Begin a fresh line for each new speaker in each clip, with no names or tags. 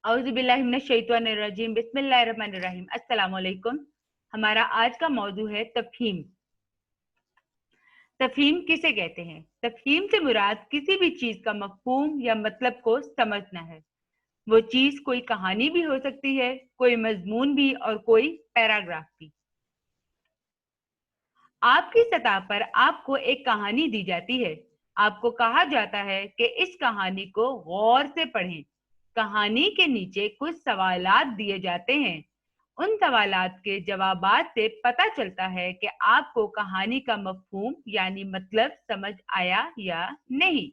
औज़ु बिल्लाहि मिनश शैतानिर रजीम, बिस्मिल्लाहिर रहमानिर रहीम। अस्सलामु अलैकुम। हमारा आज का मौजू है तफ़हीम। तफ़हीम किसे कहते हैं? तफ़हीम से मुराद किसी भी चीज का मफ़हूम या मतलब को समझना है। वो चीज कोई कहानी भी हो सकती है, कोई मजमून भी और कोई पैराग्राफ भी। आपकी सतह पर आपको एक कहानी दी जाती है। आपको कहा जाता है कि इस कहानी को गौर से पढ़ें। कहानी के नीचे कुछ सवालात दिए जाते हैं। उन सवालात के जवाबात से पता चलता है कि आपको कहानी का मफहूम यानी मतलब समझ आया या नहीं।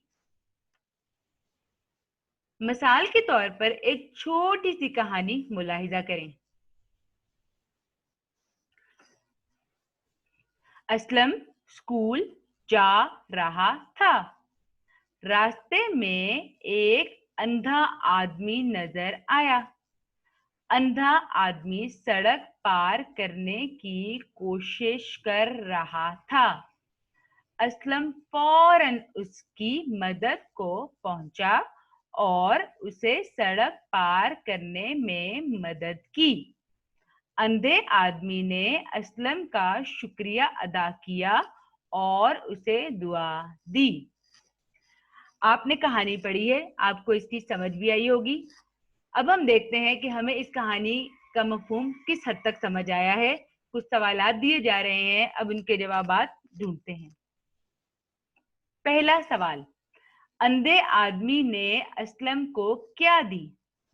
मिसाल के तौर पर एक छोटी सी कहानी मुलाहिजा करें। असलम स्कूल जा रहा था। रास्ते में एक अंधा आदमी नजर आया। अंधा आदमी सड़क पार करने की कोशिश कर रहा था। असलम फौरन उसकी मदद को पहुंचा और उसे सड़क पार करने में मदद की। अंधे आदमी ने असलम का शुक्रिया अदा किया और उसे दुआ दी। आपने कहानी पढ़ी है, आपको इसकी समझ भी आई होगी। अब हम देखते हैं कि हमें इस कहानी का मफहूम किस हद तक समझ आया है। कुछ सवालात दिए जा रहे हैं, अब उनके जवाबात ढूंढते हैं। पहला सवाल, अंधे आदमी ने असलम को क्या दी?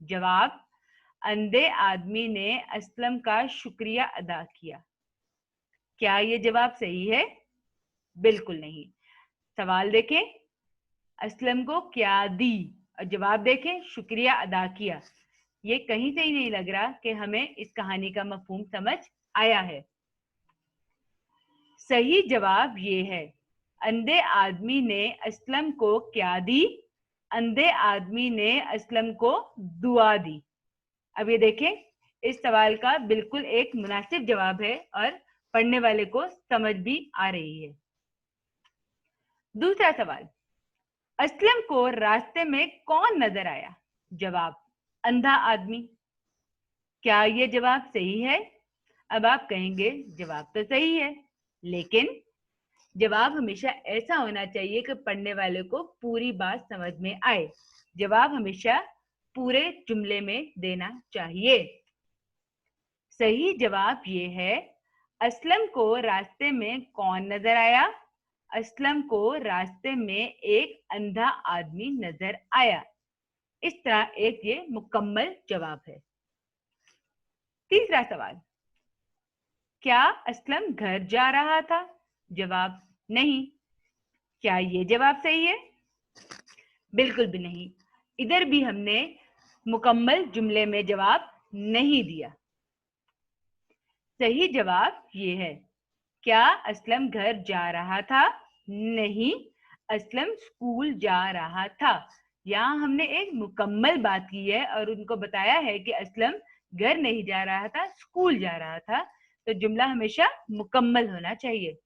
जवाब, अंधे आदमी ने असलम का शुक्रिया अदा किया। क्या ये जवाब सही है? बिल्कुल नहीं। सवाल देखें, असलम को क्या दी और जवाब देखें शुक्रिया अदा किया। ये कहीं से ही नहीं लग रहा कि हमें इस कहानी का मफहूम समझ आया है। सही जवाब ये है, अंधे आदमी ने असलम को क्या दी? अंधे आदमी ने असलम को दुआ दी। अब ये देखें, इस सवाल का बिल्कुल एक मुनासिब जवाब है और पढ़ने वाले को समझ भी आ रही है। दूसरा सवाल, असलम को रास्ते में कौन नजर आया? जवाब, अंधा आदमी। क्या ये जवाब सही है? अब आप कहेंगे जवाब तो सही है, लेकिन जवाब हमेशा ऐसा होना चाहिए कि पढ़ने वाले को पूरी बात समझ में आए। जवाब हमेशा पूरे जुमले में देना चाहिए। सही जवाब ये है, असलम को रास्ते में कौन नजर आया? असलम को रास्ते में एक अंधा आदमी नजर आया। इस तरह एक ये मुकम्मल जवाब है। तीसरा सवाल, क्या असलम घर जा रहा था? जवाब, नहीं। क्या ये जवाब सही है? बिल्कुल भी नहीं। इधर भी हमने मुकम्मल जुमले में जवाब नहीं दिया। सही जवाब ये है, क्या असलम घर जा रहा था? नहीं, असलम स्कूल जा रहा था। यहाँ हमने एक मुकम्मल बात की है और उनको बताया है कि असलम घर नहीं जा रहा था, स्कूल जा रहा था। तो जुमला हमेशा मुकम्मल होना चाहिए।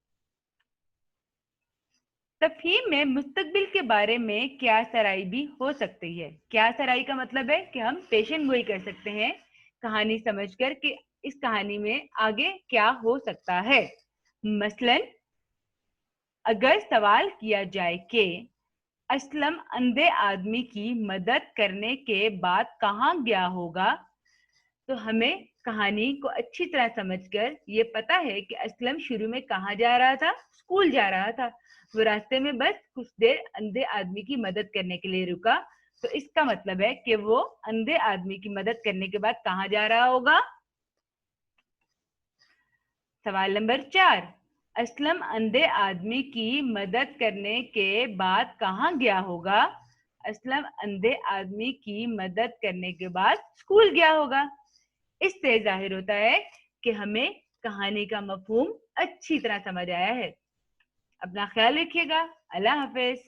तफहीम में मुस्तकबिल के बारे में क्या सराई भी हो सकती है। क्या सराई का मतलब है कि हम पेशन गोई कर सकते हैं कहानी समझकर कि इस कहानी में आगे क्या हो सकता है। मसलन अगर सवाल किया जाए कि असलम अंधे आदमी की मदद करने के बाद कहाँ गया होगा, तो हमें कहानी को अच्छी तरह समझकर ये पता है कि असलम शुरू में कहाँ जा रहा था? स्कूल जा रहा था। वो रास्ते में बस कुछ देर अंधे आदमी की मदद करने के लिए रुका। तो इसका मतलब है कि वो अंधे आदमी की मदद करने के बाद कहाँ जा रहा होगा? सवाल नंबर 4, असलम अंधे आदमी की मदद करने के बाद कहाँ गया होगा? असलम अंधे आदमी की मदद करने के बाद स्कूल गया होगा। इससे जाहिर होता है कि हमें कहानी का मफहूम अच्छी तरह समझ आया है। अपना ख्याल रखिएगा। अल्लाह हाफिज।